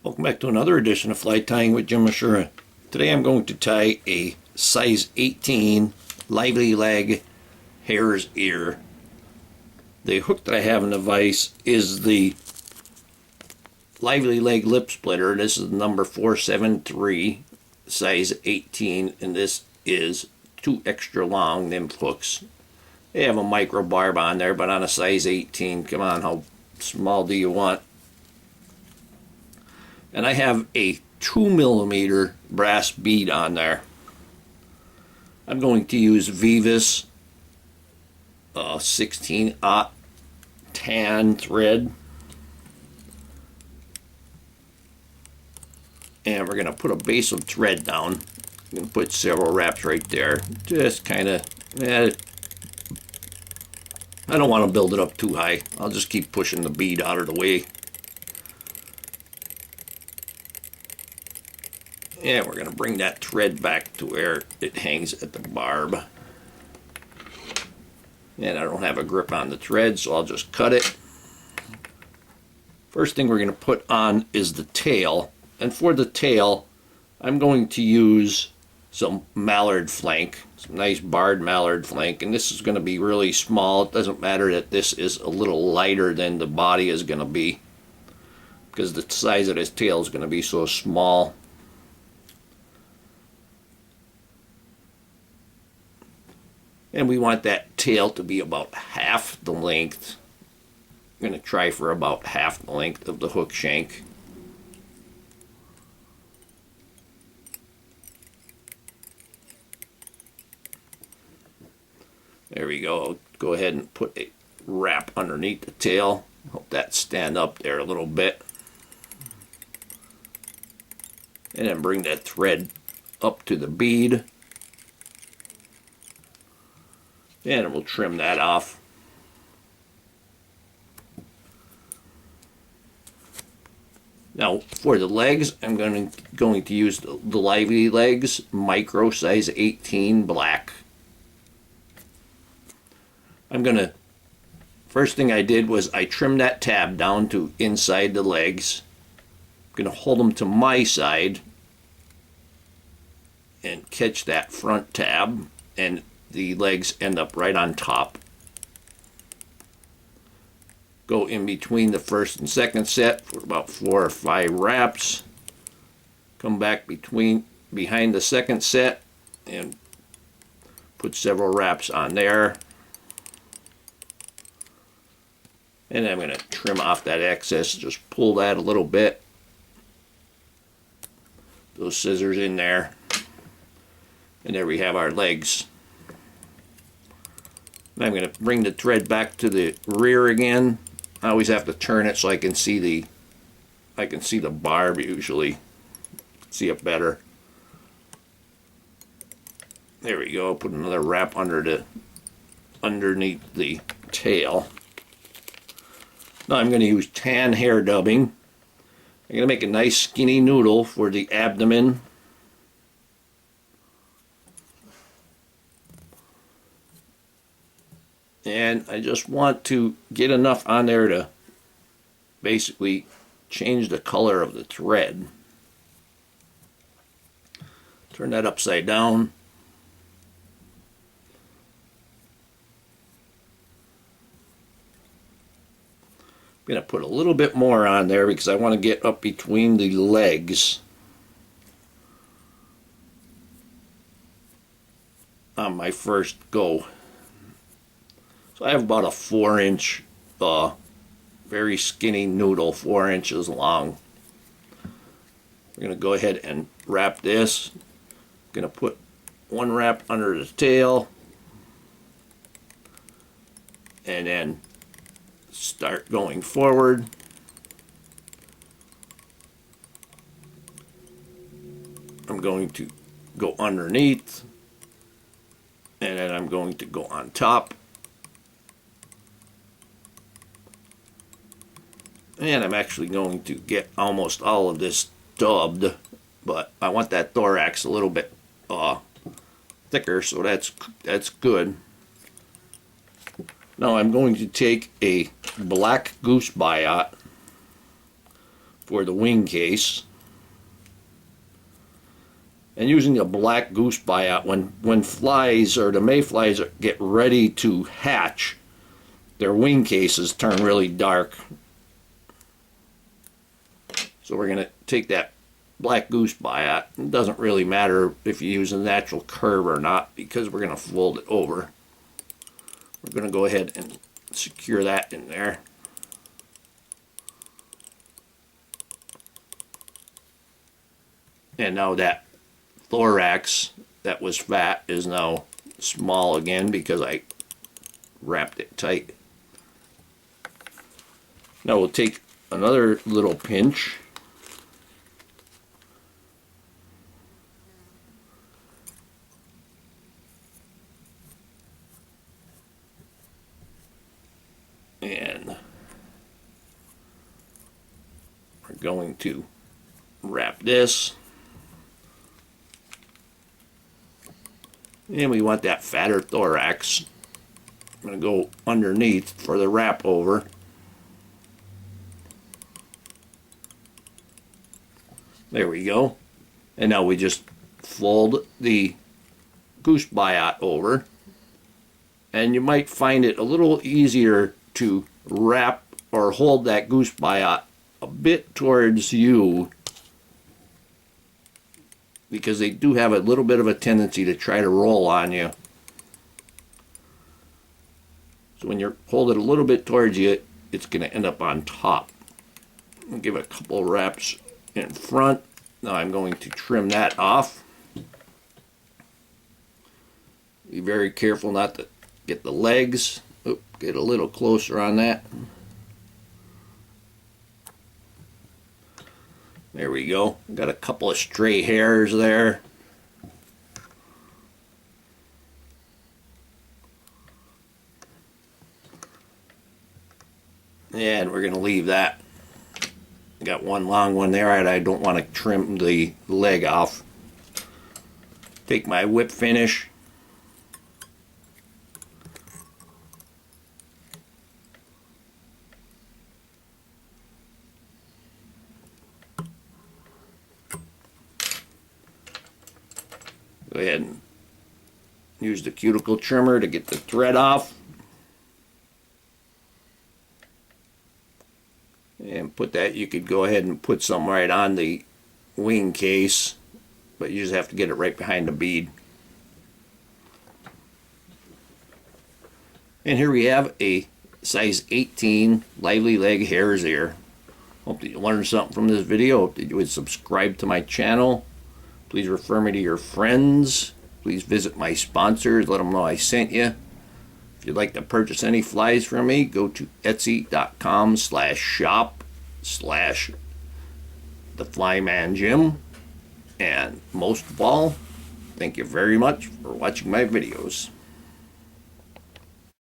Welcome back to another edition of Fly Tying with Jim Misiura. Today I'm going to tie a size 18 LiivelyLegz hare's ear. The hook that I have in the vise is the LiivelyLegz lip splitter. This is number 473, size 18, and this is 2 extra long Nymph hooks. They have a micro barb on there, but on a size 18, come on, how small do you want? And I have a 2mm brass bead on there. I'm going to use Vivis 16-aught tan thread. And we're going to put a base of thread down. I'm going to put several wraps right there. Just kind of, I don't want to build it up too high. I'll just keep pushing the bead out of the way. And we're going to bring that thread back to where it hangs at the barb. And I don't have a grip on the thread, so I'll just cut it. First thing we're going to put on is the tail. And for the tail, I'm going to use some Mallard flank, some nice barred Mallard flank. And this is going to be really small. It doesn't matter that this is a little lighter than the body is going to be, because the size of this tail is going to be so small. And we want that tail to be about half the length. I'm going to try for about half the length of the hook shank. There we go. I'll go ahead and put a wrap underneath the tail. Hope that stand up there a little bit. And then bring that thread up to the bead. And we'll trim that off. Now for the legs, I'm going to use the LiivelyLegz micro size 18 black. First thing I did was I trimmed that tab down to inside the legs. I'm going to hold them to my side and catch that front tab, and the legs end up right on top. Go in between the first and second set for about 4 or 5 wraps. Come back behind the second set and put several wraps on there. And then I'm going to trim off that excess, just pull that a little bit. Those scissors in there. And there we have our legs. I'm going to bring the thread back to the rear again. I always have to turn it so I can see the barb usually. See it better. There we go. Put another wrap underneath the tail. Now I'm going to use tan hair dubbing. I'm going to make a nice skinny noodle for the abdomen. And I just want to get enough on there to basically change the color of the thread. Turn that upside down. I'm going to put a little bit more on there because I want to get up between the legs on my first go. So I have about a 4-inch, very skinny noodle, 4 inches long. We're going to go ahead and wrap this. I'm going to put one wrap under the tail. And then start going forward. I'm going to go underneath. And then I'm going to go on top. And I'm actually going to get almost all of this dubbed, but I want that thorax a little bit thicker, so that's good. Now I'm going to take a black Goose Biot, for the wing case. And using the black Goose Biot, when flies or the mayflies get ready to hatch, their wing cases turn really dark. So we're going to take that black Goose Biot. It doesn't really matter if you use a natural curve or not, because we're going to fold it over. We're going to go ahead and secure that in there. And now that thorax that was fat is now small again because I wrapped it tight. Now we'll take another little pinch and we're going to wrap this. And we want that fatter thorax. I'm going to go underneath for the wrap over. There we go. And now we just fold the Goose Biot over. And you might find it a little easier to wrap or hold that Goose Biot a bit towards you, because they do have a little bit of a tendency to try to roll on you. So when you hold it a little bit towards you, it's going to end up on top. I'll give it a couple wraps in front. Now I'm going to trim that off. Be very careful not to get the legs. Oop, get a little closer on that. There we go. Got a couple of stray hairs there. And we're going to leave that. Got one long one there, and I don't want to trim the leg off. Take my whip finish. Go ahead and use the cuticle trimmer to get the thread off. And put that, you could go ahead and put some right on the wing case, but you just have to get it right behind the bead. And here we have a size 18 LiivelyLegz hare's ear. Hope that you learned something from this video. Hope that you would subscribe to my channel. Please refer me to your friends. Please visit my sponsors. Let them know I sent you. If you'd like to purchase any flies from me, go to etsy.com/shop/theflymanjim. And most of all, thank you very much for watching my videos.